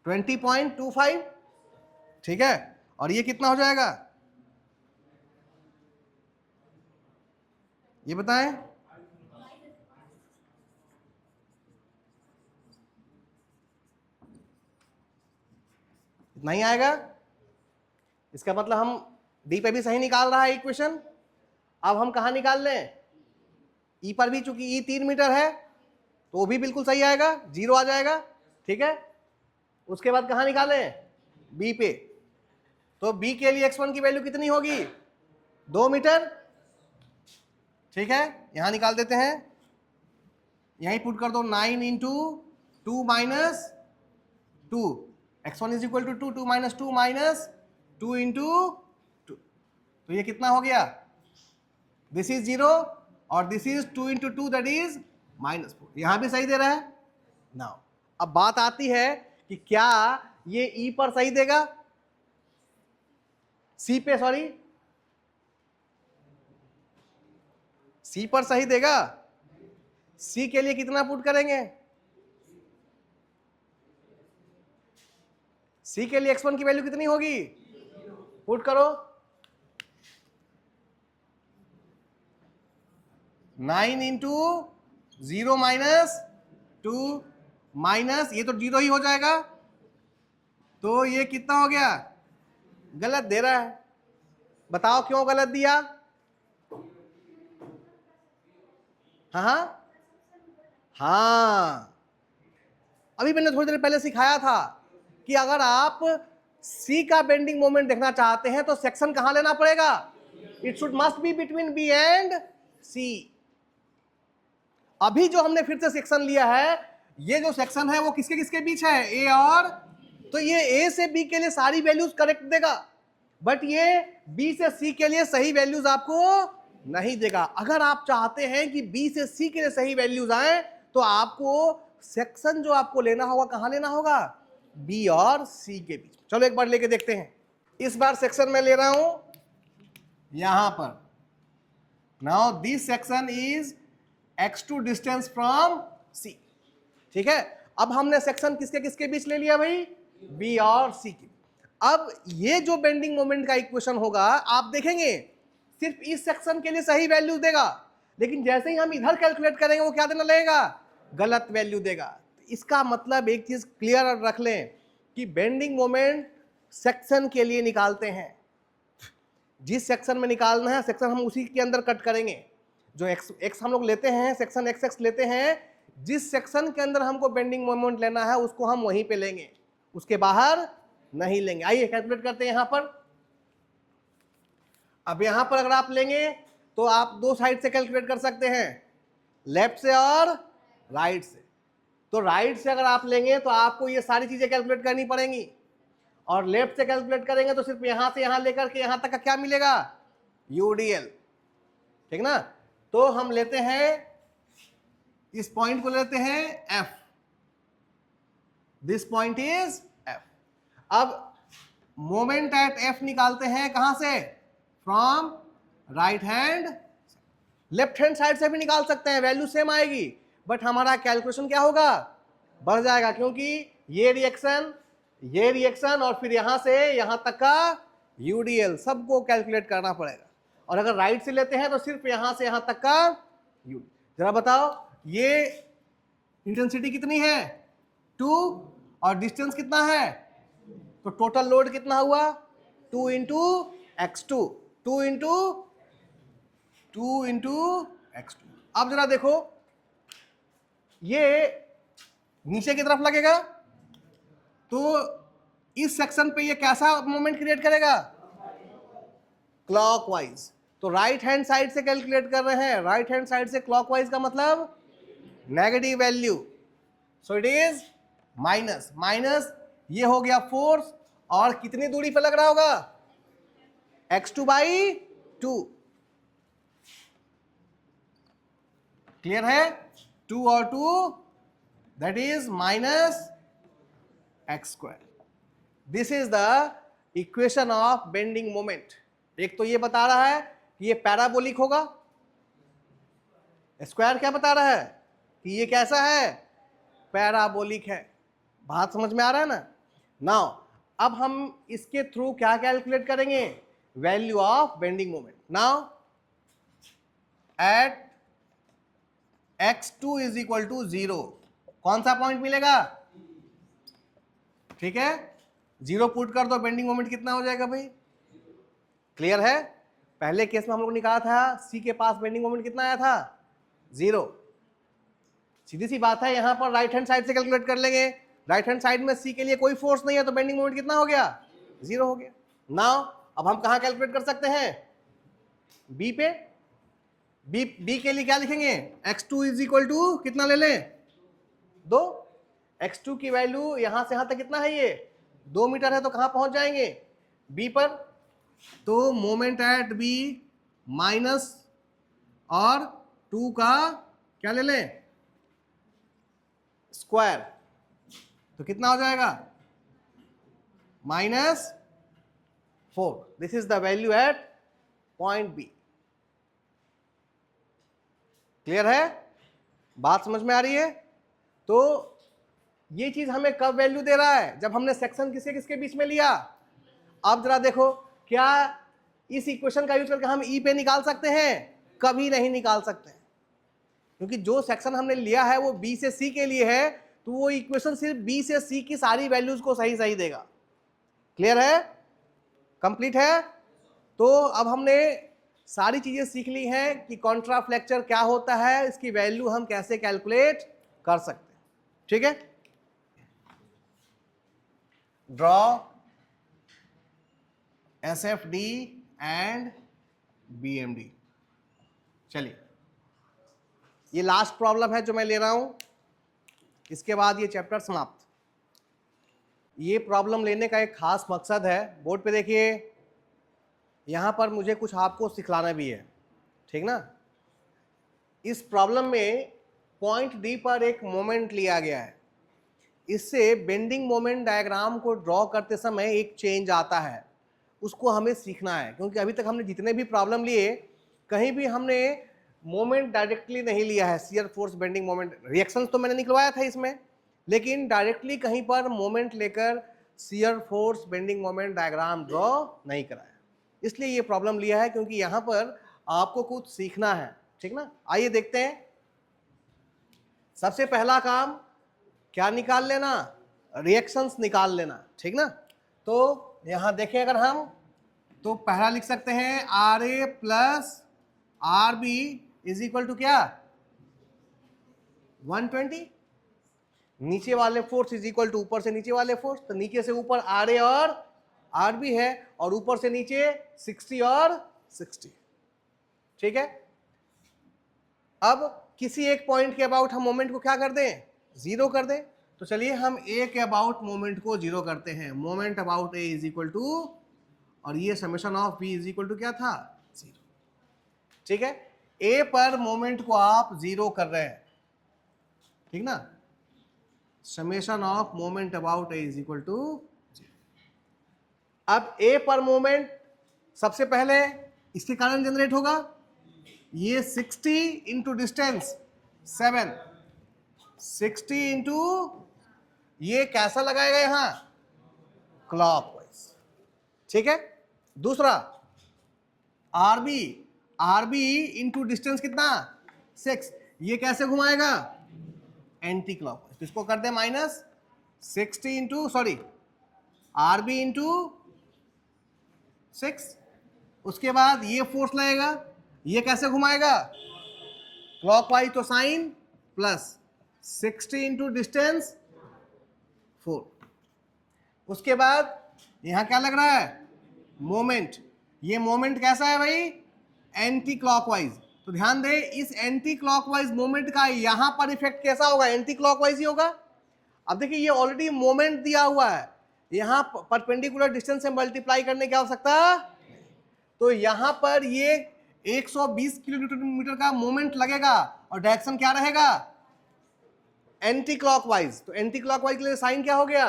20.25, ठीक है। और ये कितना हो जाएगा, ये बताएं। नहीं आएगा, इसका मतलब हम डी पे भी सही निकाल रहा है इक्वेशन। अब हम कहां निकाल लें? ई पर भी, चूंकि ई 3 मीटर है तो वो भी बिल्कुल सही आएगा, 0 आ जाएगा, ठीक है। उसके बाद कहां निकालें? बी पे। तो बी के लिए x1 की वैल्यू कितनी होगी? 2 मीटर, ठीक है। यहां निकाल देते हैं, यहीं पुट कर दो, 9 into 2 minus 2, x1 is equal to 2, 2 minus 2 minus 2 into 2, तो ये कितना हो गया? दिस इज 0 और this is 2 into 2, that is -4। यहां भी सही दे रहा है। नाउ अब बात आती है कि क्या ये ई पर सही देगा, सी पे, सॉरी, सी पर सही देगा। सी के लिए कितना पुट करेंगे? सी के लिए x1 की वैल्यू कितनी होगी? पुट करो 9 इंटू 0 माइनस 2 माइनस, ये तो 0 ही हो जाएगा, तो ये कितना हो गया? गलत दे रहा है। बताओ क्यों गलत दिया? हाँ हाँ, अभी मैंने थोड़ी देर पहले सिखाया था कि अगर आप सी का बेंडिंग मोमेंट देखना चाहते हैं तो सेक्शन कहां लेना पड़ेगा? It should must be between B and C. अभी जो हमने फिर से सेक्शन लिया है, ये जो सेक्शन है वो किसके किसके बीच है? ए और, तो ये ए से बी के लिए सारी वैल्यूज करेक्ट देगा, बट ये बी से सी के लिए सही वैल्यूज आपको नहीं देगा। अगर आप चाहते हैं कि बी से सी के लिए सही वैल्यूज आए तो आपको सेक्शन जो आपको लेना होगा कहां लेना होगा? बी और सी के बीच। चलो एक बार लेके देखते हैं। इस बार सेक्शन में ले रहा हूं यहां पर। Now this section is x2 distance from C, ठीक है। अब हमने सेक्शन किसके किसके बीच ले लिया भाई? B और C के। अब ये जो बेंडिंग मोमेंट का इक्वेशन होगा, आप देखेंगे सिर्फ इस सेक्शन के लिए सही वैल्यू देगा, लेकिन जैसे ही हम इधर कैलकुलेट करेंगे वो क्या देना लगेगा? गलत वैल्यू देगा। इसका मतलब एक चीज क्लियर रख लें कि बेंडिंग मोमेंट सेक्शन के लिए निकालते हैं। जिस सेक्शन में निकालना है सेक्शन हम उसी के अंदर कट करेंगे। जो x हम लोग लेते हैं, सेक्शन x लेते हैं, जिस सेक्शन के अंदर हमको बेंडिंग मोमेंट लेना है उसको हम वहीं पे लेंगे, उसके बाहर नहीं लेंगे। आइए कैलकुलेट करते हैं यहां पर। अब यहां पर अगर आप लेंगे तो आप दो साइड से कैलकुलेट कर सकते हैं, लेफ्ट से और राइट से। तो राइट से अगर आप लेंगे तो आपको ये सारी चीजें कैलकुलेट करनी पड़ेंगी, और लेफ्ट से कैलकुलेट करेंगे तो सिर्फ यहां से यहां लेकर के यहां तक का क्या मिलेगा? यूडीएल, ठीक ना। तो हम लेते हैं इस पॉइंट को लेते हैं F, this point is F। अब मोमेंट एट F निकालते हैं कहां से? From right hand. Left hand side से भी निकाल सकते हैं, वैल्यू सेम आएगी, बट हमारा कैलकुलेशन क्या होगा? बढ़ जाएगा, क्योंकि ये रिएक्शन और फिर यहां से यहां तक का यूडीएल सबको कैलकुलेट करना पड़ेगा। और अगर राइट से लेते हैं तो सिर्फ यहां से यहां तक का यू। जरा बताओ ये इंटेंसिटी कितनी है? 2, और डिस्टेंस कितना है? तो टोटल लोड कितना हुआ? 2 इंटू x2, 2 इंटू x2। अब जरा देखो, ये नीचे की तरफ लगेगा तो इस सेक्शन पे ये कैसा मोमेंट क्रिएट करेगा? क्लॉकवाइज। तो राइट हैंड साइड से कैलकुलेट कर रहे हैं, राइट हैंड साइड से क्लॉकवाइज का मतलब negative value, so it is minus. Minus ये हो गया फोर्स, और कितनी दूरी पे लग रहा होगा? x2/2। क्लियर है? 2 और 2 that is minus x²। This is the equation of bending moment. एक तो ये बता रहा है कि ये पैराबोलिक होगा, स्क्वायर क्या बता रहा है? कि ये कैसा है? पैराबोलिक है। बात समझ में आ रहा है ना? नाउ अब हम इसके थ्रू क्या कैलकुलेट करेंगे? Value of bending moment. Now at x2 is equal to 0 कौन सा पॉइंट मिलेगा? ठीक है, 0 पुट कर दो, बेंडिंग मोमेंट कितना हो जाएगा भाई? क्लियर है? पहले केस में हम लोग ने कहा था सी के पास बेंडिंग मोमेंट कितना आया था? 0। सीधी सी बात है, यहां पर राइट हैंड साइड से कैलकुलेट कर लेंगे। राइट हैंड साइड में सी के लिए कोई फोर्स नहीं है, तो बेंडिंग मोमेंट कितना हो गया? 0 हो गया। नाउ अब हम कहां कैलकुलेट कर सकते हैं? बी पे। बी के लिए क्या लिखेंगे? x2 इज इक्वल टू कितना ले लें? 2। x2 की वैल्यू यहां से यहां तक कितना है? ये 2 मीटर है, तो कहां पहुंच जाएंगे? बी पर। तो मोमेंट एट बी माइनस और 2 का क्या ले लें? स्क्वायर, तो कितना हो जाएगा? -4। This is the value at point B. Clear है, बात समझ में आ रही है? तो ये चीज हमें कब वैल्यू दे रहा है, जब हमने सेक्शन किसके किसके बीच में लिया। अब जरा देखो, क्या इस इक्वेशन का यूज करके हम ई पे निकाल सकते हैं? कभी नहीं निकाल सकते, क्योंकि जो सेक्शन हमने लिया है वो बी से सी के लिए है, तो वो इक्वेशन सिर्फ बी से सी की सारी वैल्यूज को सही सही देगा। क्लियर है, कंप्लीट है? तो अब हमने सारी चीजें सीख ली हैं कि कॉन्ट्राफ्लेक्चर क्या होता है, इसकी वैल्यू हम कैसे कैलकुलेट कर सकते हैं। ठीक है, ड्रॉ एसएफडी एंड बीएमडी। चलिए, ये लास्ट प्रॉब्लम है जो मैं ले रहा हूं, इसके बाद ये चैप्टर समाप्त। ये प्रॉब्लम लेने का एक खास मकसद है, बोर्ड पे देखिए, यहां पर मुझे कुछ आपको सिखलाना भी है, ठीक ना। इस प्रॉब्लम में पॉइंट डी पर एक मोमेंट लिया गया है, इससे बेंडिंग मोमेंट डायग्राम को ड्रॉ करते समय एक चेंज आता है, उसको हमें सीखना है, क्योंकि अभी तक हमने जितने भी प्रॉब्लम लिए कहीं भी हमने मोमेंट डायरेक्टली नहीं लिया है, shear force bending moment, reactions तो मैंने निकलवाया था इसमें, लेकिन डायरेक्टली कहीं पर मोमेंट लेकर shear force bending moment diagram draw नहीं कराया। इसलिए ये प्रॉब्लम लिया है, क्योंकि यहाँ पर आपको कुछ सीखना है, ठीक ना। आइए देखते हैं, सबसे पहला काम क्या निकाल लेना, रिएक्शंस निकाल लेना, ठीक ना। तो यहां देखें अगर हम, तो पहला लिख सकते हैं R A plus R B is equal to क्या, 120। नीचे वाले फोर्स इज इक्वल टू ऊपर से नीचे वाले फोर्स, तो नीचे से ऊपर आर ए और आर बी है, और ऊपर से नीचे 60 और 60, ठीक है। अब किसी एक पॉइंट के अबाउट हम मोमेंट को क्या कर दें, जीरो कर दें। तो चलिए हम ए के अबाउट मोमेंट को जीरो करते हैं, moment about A is equal to, और ये summation of B is equal to क्या था, जीरो, ठीक है। ए पर मोमेंट को आप जीरो कर रहे हैं, ठीक ना, summation of moment about A is equal to zero. अब ए पर मोमेंट सबसे पहले इसके कारण जनरेट होगा, ये 60 इंटू डिस्टेंस 7, 60 इंटू, ये कैसा लगाएगा यहां, क्लॉकवाइज, ठीक है। दूसरा आरबी, आरबी इंटू डिस्टेंस कितना 6, ये कैसे घुमाएगा, एंटी क्लॉकवाइज, तो इसको कर दे minus 60 into, sorry RB into 6। उसके बाद ये फोर्स लगेगा, ये कैसे घुमाएगा, क्लॉकवाइज, तो साइन प्लस 60 इंटू डिस्टेंस 4। उसके बाद यहां क्या लग रहा है, मोमेंट, ये मोमेंट कैसा है भाई, एंटी क्लॉकवाइज। तो ध्यान दे, इस एंटी क्लॉकवाइज मोमेंट का यहां पर इफेक्ट कैसा होगा, एंटी क्लॉकवाइज ही होगा। अब देखिए ये ऑलरेडी मोमेंट दिया हुआ है, यहां परपेंडिकुलर डिस्टेंस से मल्टीप्लाई करने की आवश्यकता, तो यहां पर ये 120 किलो न्यूटन मीटर का मोमेंट लगेगा, और डायरेक्शन क्या रहेगा, एंटी क्लॉकवाइज। तो एंटी क्लॉकवाइज के लिए साइन क्या हो गया,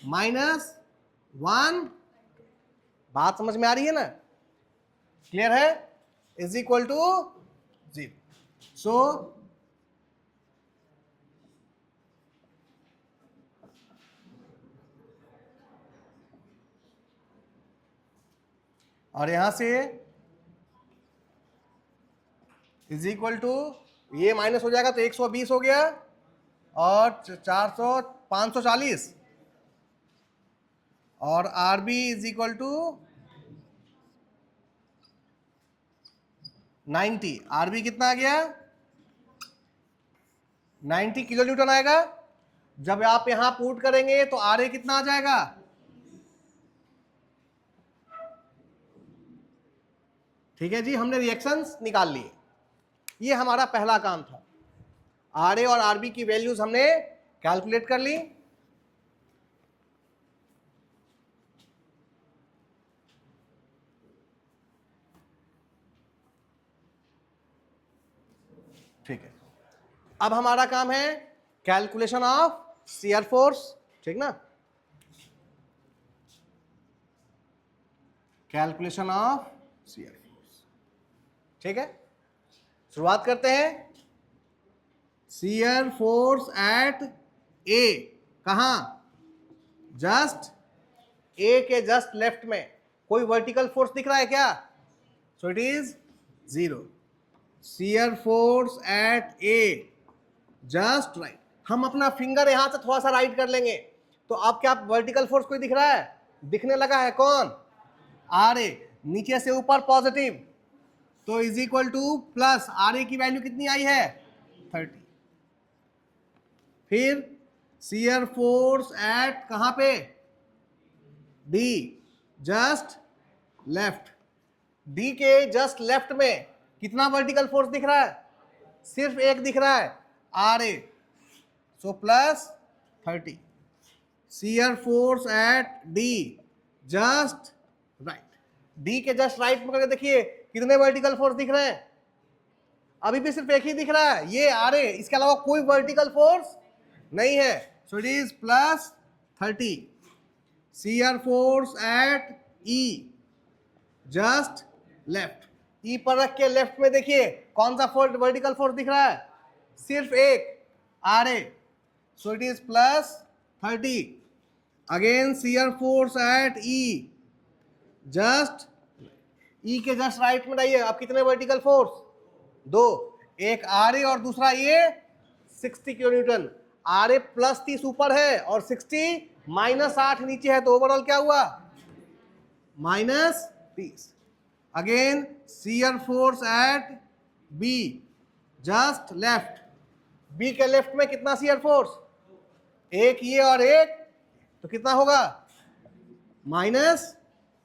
-1। बात समझ में आ रही है ना, क्लियर है, इज इक्वल टू 0। सो और यहां से इज इक्वल टू, ये माइनस हो जाएगा तो 120 हो गया, और 400 540, और R B is equal to 90। R B कितना आ गया, 90 किलो न्यूटन आएगा। जब आप यहां पुट करेंगे तो आर ए कितना आ जाएगा, ठीक है जी, हमने रिएक्शंस निकाल लिए, ये हमारा पहला काम था। आर ए और आर बी की वैल्यूज हमने कैलकुलेट कर ली। ठीक है, अब हमारा काम है कैलकुलेशन ऑफ शियर फोर्स, ठीक ना, कैलकुलेशन ऑफ शियर फोर्स, ठीक है। शुरुआत करते हैं, शियर फोर्स एट ए, कहां? जस्ट ए के जस्ट लेफ्ट में कोई वर्टिकल फोर्स दिख रहा है क्या? सो it is 0. Shear force eight A just right. हम अपना फिंगर यहां से थोड़ा सा राइट कर लेंगे तो अब क्या वर्टिकल फोर्स कोई दिख रहा है? दिखने लगा है. कौन? R A. नीचे से ऊपर पॉजिटिव, तो is equal to plus R A की वैल्यू कितनी आई है? 30. फिर शियर फोर्स एट कहां पे? D just left. डी के जस्ट लेफ्ट में कितना वर्टिकल फोर्स दिख रहा है? सिर्फ एक दिख रहा है, R A. So plus 30. Shear force at D just right. D के जस्ट राइट में करके देखिए कितने वर्टिकल फोर्स दिख रहे हैं? अभी भी सिर्फ एक ही दिख रहा है, ये आर ए. इसके अलावा कोई वर्टिकल फोर्स नहीं है. So it is plus 30. Shear force at E just left. E पर रख के लेफ्ट में देखिए कौन सा वर्टिकल फोर्स दिख रहा है? सिर्फ एक, R A. So it is plus 30. Again shear force at E just, E के जस्ट राइट में रहिए. अब कितने वर्टिकल फोर्स? दो, एक आर ए और दूसरा ये 60 kilo newton. R A plus 30 ऊपर है और 60 माइनस 8 नीचे है, तो ओवरऑल क्या हुआ? Minus 30. Again shear force at B just left. B के लेफ्ट में कितना शियर फोर्स? एक ये और एक, तो कितना होगा? Minus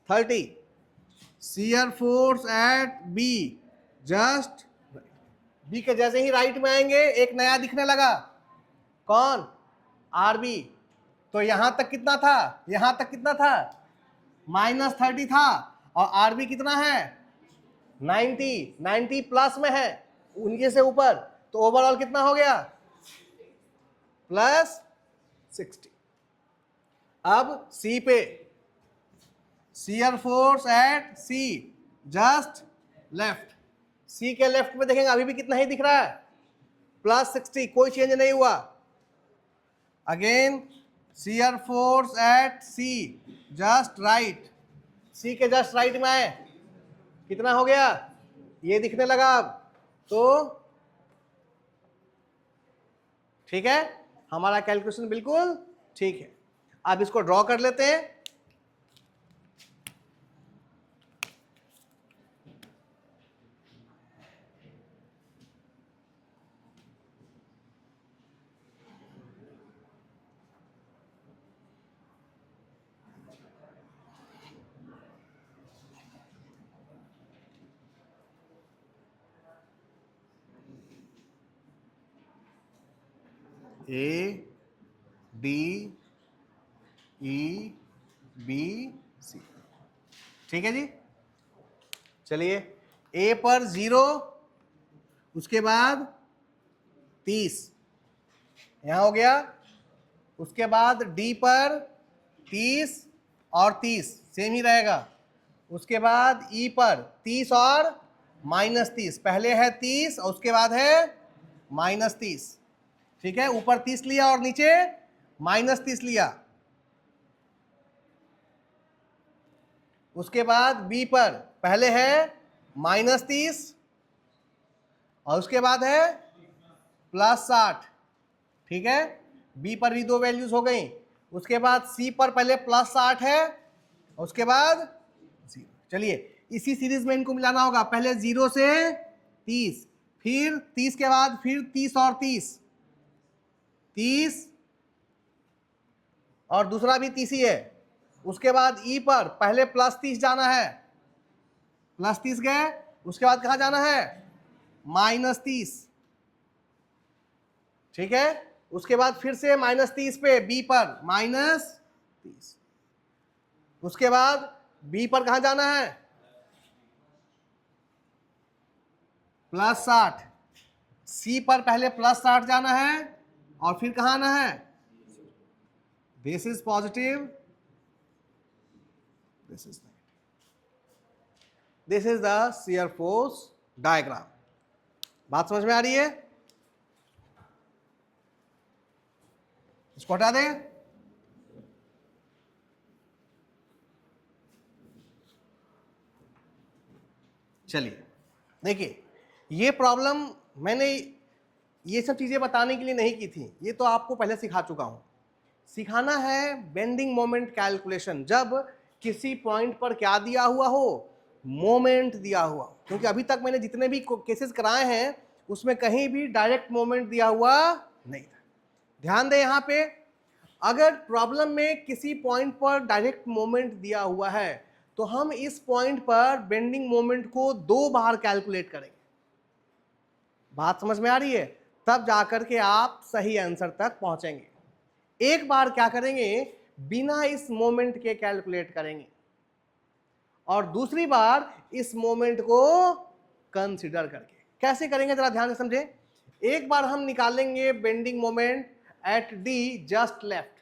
30. Shear force at B just, B के जैसे ही राइट में आएंगे एक नया दिखने लगा. कौन? R B. तो यहां तक कितना था? यहां तक कितना था? माइनस 30 था. और आर बी कितना है? 90 प्लस में है उनके से ऊपर, तो ओवरऑल कितना हो गया? प्लस 60. अब सी पे shear force at C just left. C के लेफ्ट में देखेंगे अभी भी कितना ही दिख रहा है? प्लस 60. कोई चेंज नहीं हुआ. Again shear force at C just right. C के जस्ट राइट में आए, कितना हो गया? ये दिखने लगा अब. तो ठीक है, हमारा कैलकुलेशन बिल्कुल ठीक है. अब इसको ड्रॉ कर लेते हैं. A D E B C. ठीक है जी. चलिए, ए पर 0, उसके बाद 30 यहां हो गया. उसके बाद डी पर 30 और 30 सेम ही रहेगा. उसके बाद ई पर 30 और माइनस 30. पहले है 30 और उसके बाद है माइनस 30. ठीक है, ऊपर 30 लिया और नीचे माइनस 30 लिया. उसके बाद बी पर पहले है माइनस 30 और उसके बाद है प्लस 60. ठीक है, बी पर भी दो वैल्यूज हो गई. उसके बाद सी पर पहले प्लस 60 है और उसके बाद 0. चलिए, इसी सीरीज में इनको मिलाना होगा. पहले 0 से 30, फिर 30 के बाद फिर 30 और 30 और दूसरा भी 30 ही है. उसके बाद ई पर पहले प्लस 30 जाना है, प्लस 30 गए. उसके बाद कहां जाना है? माइनस 30. ठीक है, उसके बाद फिर से माइनस 30 पे बी पर माइनस 30. उसके बाद बी पर कहां जाना है? प्लस 60. सी पर पहले प्लस 60 जाना है और फिर कहां आना है? This is positive, this is negative. This is the shear force diagram. बात समझ में आ रही है? इसको हटा दें। चलिए देखिए, ये प्रॉब्लम मैंने ये सब चीजें बताने के लिए नहीं की थी, ये तो आपको पहले सिखा चुका हूं। सिखाना है बेंडिंग मोमेंट कैलकुलेशन, जब किसी पॉइंट पर क्या दिया हुआ हो, मोमेंट दिया हुआ हो। क्योंकि अभी तक मैंने जितने भी केसेस कराए हैं उसमें कहीं भी डायरेक्ट मोमेंट दिया हुआ नहीं था। ध्यान दें यहां पे, अगर प्रॉब्लम में किसी पॉइंट पर डायरेक्ट मोमेंट दिया हुआ है तो हम इस पॉइंट पर बेंडिंग मोमेंट को 2 बार कैलकुलेट करेंगे। बात समझ में आ रही है? तब जाकर के आप सही आंसर तक पहुंचेंगे। एक बार क्या करेंगे, बिना इस मोमेंट के कैलकुलेट करेंगे, और दूसरी बार इस मोमेंट को कंसीडर करके। कैसे करेंगे जरा ध्यान से समझे। एक बार हम निकालेंगे bending moment at D just left,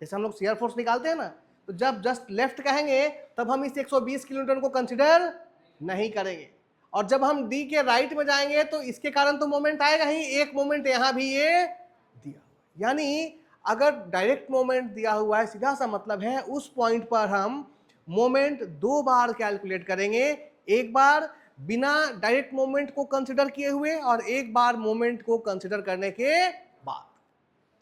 जैसे हम लोग शियर फोर्स निकालते हैं ना, तो जब जस्ट लेफ्ट कहेंगे तब हम इस 120 किलोन्यूटन को कंसीडर नहीं करेंगे, और जब हम डी के राइट में जाएंगे तो इसके कारण तो मोमेंट आएगा ही, एक मोमेंट यहां भी ये दिया। यानी अगर डायरेक्ट मोमेंट दिया हुआ है, सीधा सा मतलब है उस पॉइंट पर हम मोमेंट 2 बार कैलकुलेट करेंगे, एक बार बिना डायरेक्ट मोमेंट को कंसीडर किए हुए और एक बार मोमेंट को कंसीडर करने के बाद।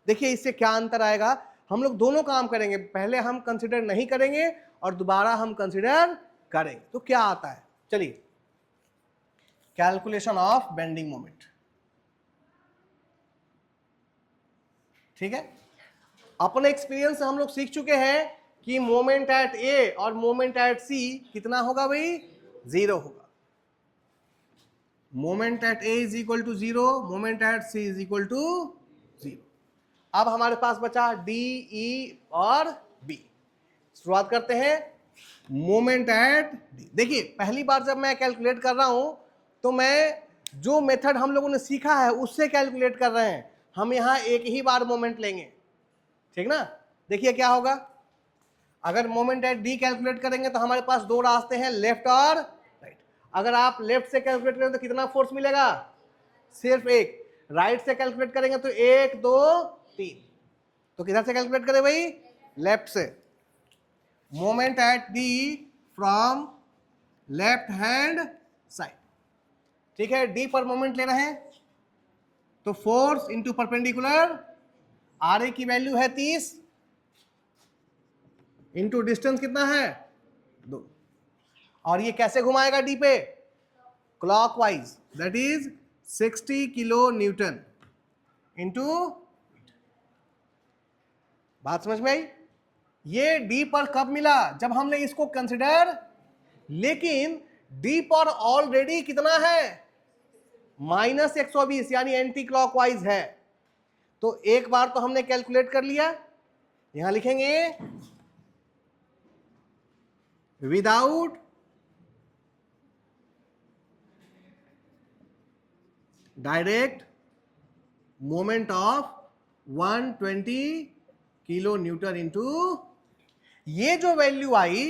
देखिए इससे क्या अंतर आएगा, हम लोग दोनों काम करेंगे, पहले हम कंसीडर नहीं करेंगे और दोबारा हम कंसीडर करेंगे, तो क्या आता है। चलिए, कैलकुलेशन ऑफ बेंडिंग मोमेंट, ठीक है। अपने एक्सपीरियंस से हम लोग सीख चुके हैं कि मोमेंट एट ए और मोमेंट एट सी कितना होगा भाई, 0 होगा। Moment at A is equal to 0, moment at C is equal to 0। अब हमारे पास बचा डी, ई और बी। शुरुआत करते हैं मोमेंट एट डी। देखिए पहली बार जब मैं कैलकुलेट कर रहा हूं तो मैं जो मेथड हम लोगों ने सीखा है उससे कैलकुलेट कर रहे हैं, हम यहां एक ही बार मोमेंट लेंगे, ठीक ना। देखिए क्या होगा, अगर मोमेंट एट डी कैलकुलेट करेंगे तो हमारे पास 2 रास्ते हैं, लेफ्ट और राइट। अगर आप लेफ्ट से कैलकुलेट करेंगे तो कितना फोर्स मिलेगा, सिर्फ एक। राइट से कैलकुलेट करेंगे तो 1 2 3। तो किधर से कैलकुलेट करें भाई, लेफ्ट से। Moment at D from left hand side, ठीक है। डी पर मोमेंट ले रहे हैं तो force into perpendicular, are A की वैल्यू है 30, इंटू डिस्टेंस कितना है 2, और ये कैसे घुमाएगा डी पे, clockwise, that is 60 kilo newton into. बात समझ में आई। ये डी पर कब मिला, जब हमने इसको कंसिडर, लेकिन डी पर ऑलरेडी कितना है, -120, यानी एंटी क्लॉकवाइज है। तो एक बार तो हमने कैलकुलेट कर लिया, यहां लिखेंगे without direct moment of 120 kilo newton into. ये जो वैल्यू आई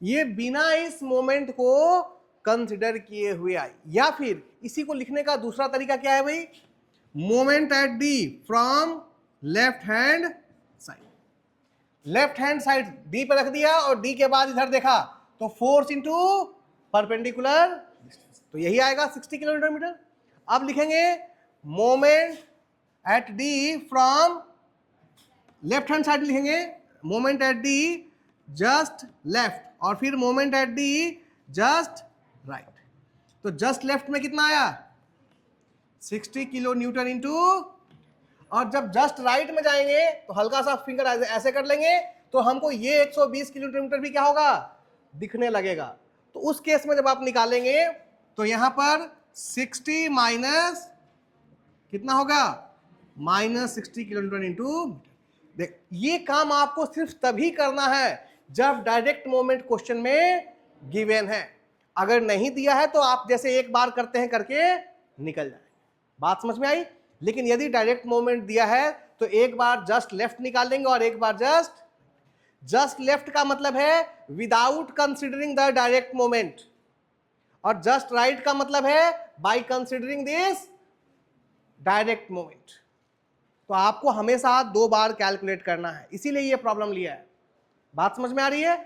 ये बिना इस मोमेंट को कंसिडर किए हुए आई, या फिर इसी को लिखने का दूसरा तरीका क्या है भाई, moment at D from left hand side. Left hand side D पे रख दिया और डी के बाद इधर देखा तो फोर्स इंटू परपेंडिकुलर डिस्टेंस, तो यही आएगा 60 किलोमीटर मीटर। अब लिखेंगे moment at D from left hand side, लिखेंगे moment at D just left, और फिर moment at D just right. तो जस्ट लेफ्ट में कितना आया, 60 किलो न्यूटन इंटू, और जब जस्ट राइट में जाएंगे तो हल्का सा फिंगर ऐसे कर लेंगे तो हमको ये 120 किलोमीटर भी क्या होगा, दिखने लगेगा। तो उस केस में जब आप निकालेंगे तो यहां पर 60 माइनस कितना होगा, -60 किलोमीटर इंटू। देख ये काम आपको सिर्फ तभी करना है जब डायरेक्ट मोमेंट क्वेश्चन में गिवन है, अगर नहीं दिया है तो आप जैसे एक बार करते हैं करके निकल जाएंगे। बात समझ में आई। लेकिन यदि डायरेक्ट मोमेंट दिया है तो एक बार जस्ट लेफ्ट निकाल लेंगे और एक बार जस्ट लेफ्ट का मतलब है without considering the direct moment, और जस्ट राइट का मतलब है by considering this direct moment. तो आपको हमेशा 2 बार कैलकुलेट करना है, इसीलिए ये प्रॉब्लम लिया है। बात समझ में आ रही है?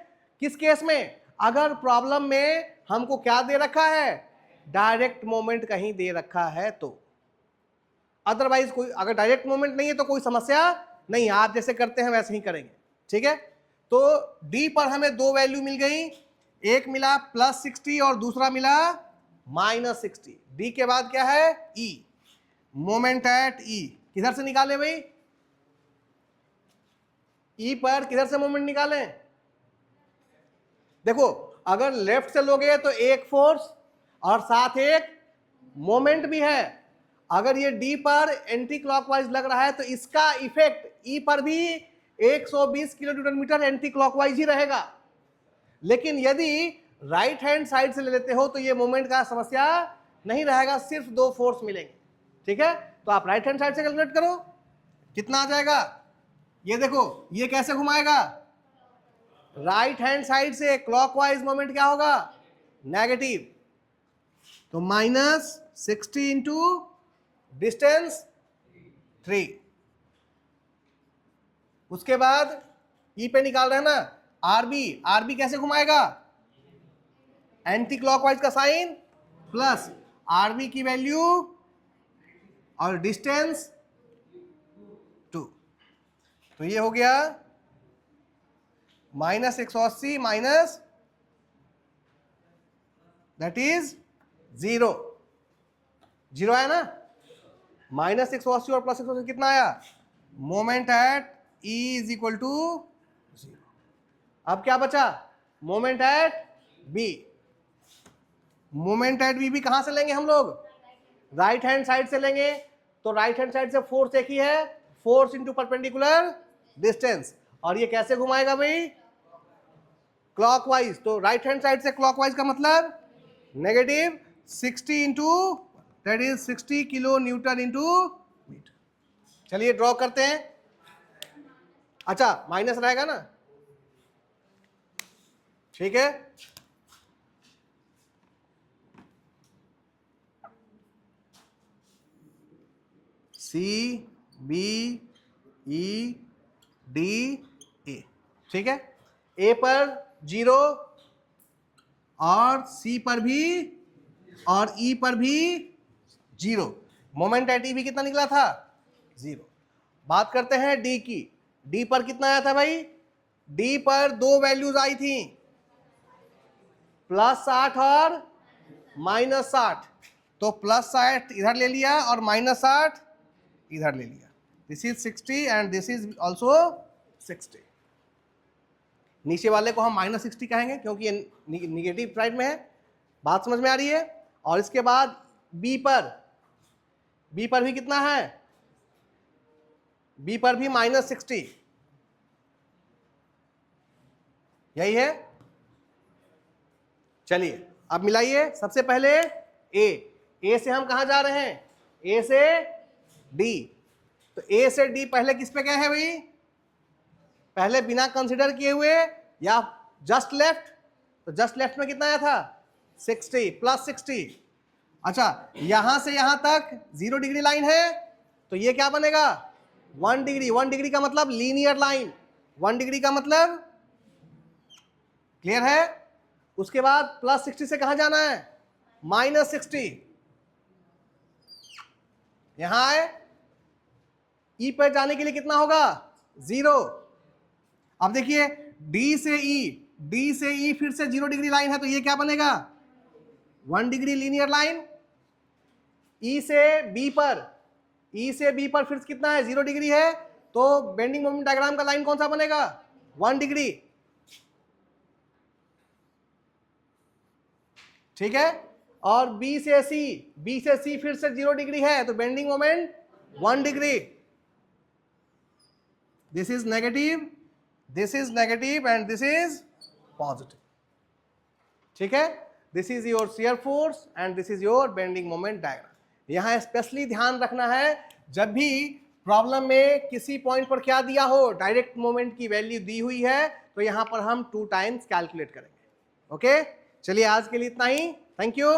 किस केस में? अगर प्रॉब्लम में हमको क्या दे रखा है, डायरेक्ट मोमेंट कहीं दे रखा है तो। अदरवाइज कोई, अगर डायरेक्ट मोमेंट नहीं है तो कोई समस्या नहीं, आप जैसे करते हैं वैसे ही करेंगे। ठीक है, तो डी पर हमें 2 वैल्यू मिल गई, एक मिला +60 और दूसरा मिला -60। डी के बाद क्या है, ई, मोमेंट एट ई। किधर से निकाले भाई, ई पर किधर से मोमेंट निकालें? देखो, अगर लेफ्ट से लोगे तो एक फोर्स और साथ एक मोमेंट भी है। अगर ये डी पर एंटी क्लॉकवाइज लग रहा है तो इसका इफेक्ट ई पर भी 120 kilo newton metre anticlockwise ही रहेगा। लेकिन यदि राइट हैंड साइड से ले लेते हो तो ये मोमेंट का समस्या नहीं रहेगा, सिर्फ 2 फोर्स मिलेंगे। ठीक है, तो आप राइट हैंड साइड से कैलकुलेट करो, कितना आ जाएगा? ये देखो, ये कैसे घुमाएगा, राइट हैंड साइड से क्लॉकवाइज मोमेंट क्या होगा, नेगेटिव। तो -60 इंटू डिस्टेंस 3। उसके बाद ई पे निकाल रहे हैं ना, आरबी। आरबी कैसे घुमाएगा, एंटी क्लॉकवाइज का साइन प्लस आरबी की वैल्यू और डिस्टेंस 2। तो ये हो गया -180 माइनस दैट इज 0। 0 आया ना, -180 और +180 कितना आया, moment at E is equal to 0। अब क्या बचा, moment at B। Moment at B भी कहां से लेंगे हम लोग, राइट हैंड साइड से लेंगे। तो राइट हैंड साइड से फोर्स एक ही है, फोर्स इंटू परपेंडिकुलर डिस्टेंस। और ये कैसे घुमाएगा भाई, क्लॉकवाइज। तो राइट हैंड साइड से क्लॉकवाइज का मतलब negative 60 into that is 60 kilo newton into metre. चलिए ड्रॉ करते हैं। अच्छा, माइनस रहेगा ना, ठीक है। C B E D A, ठीक है। A पर 0 और C पर भी और E पर भी 0। मोमेंट एट E भी कितना निकला था, 0। बात करते हैं D की। D पर कितना आया था भाई, D पर 2 वैल्यूज आई थी, +60 और -60। तो +60 इधर ले लिया और -60 इधर ले लिया। This is 60 and this is also 60। नीचे वाले को हम -60 कहेंगे क्योंकि ये निगेटिव साइड में है। बात समझ में आ रही है। और इसके बाद B पर भी कितना है, B पर भी -60, यही है। चलिए अब मिलाइए। सबसे पहले A से हम कहां जा रहे हैं, A से D। तो A से D पहले किस पे गए हैं भाई, पहले बिना कंसिडर किए हुए या जस्ट लेफ्ट। तो जस्ट लेफ्ट में कितना आया था, 60 +60। अच्छा, यहां से यहां तक 0 डिग्री लाइन है, तो ये क्या बनेगा, 1 डिग्री। 1 डिग्री का मतलब लीनियर लाइन, 1 डिग्री का मतलब, क्लियर है। उसके बाद +60 से कहां जाना है, -60। यहां आए, E पर जाने के लिए कितना होगा, 0। अब देखिए D से E फिर से 0 डिग्री लाइन है, तो ये क्या बनेगा, 1 डिग्री लीनियर लाइन। E से B पर फिर कितना है, 0 डिग्री है, तो बेंडिंग मोमेंट डायग्राम का लाइन कौन सा बनेगा, 1 डिग्री, ठीक है। और B से C फिर से 0 डिग्री है, तो bending moment 1 degree. This is negative and this is positive, ठीक है। This is your shear force and this is your bending moment diagram. यहां स्पेशली ध्यान रखना है, जब भी प्रॉब्लम में किसी पॉइंट पर क्या दिया हो, डायरेक्ट मोमेंट की वैल्यू दी हुई है, तो यहां पर हम 2 टाइम्स कैलकुलेट करेंगे। ओके, चलिए आज के लिए इतना ही। Thank you.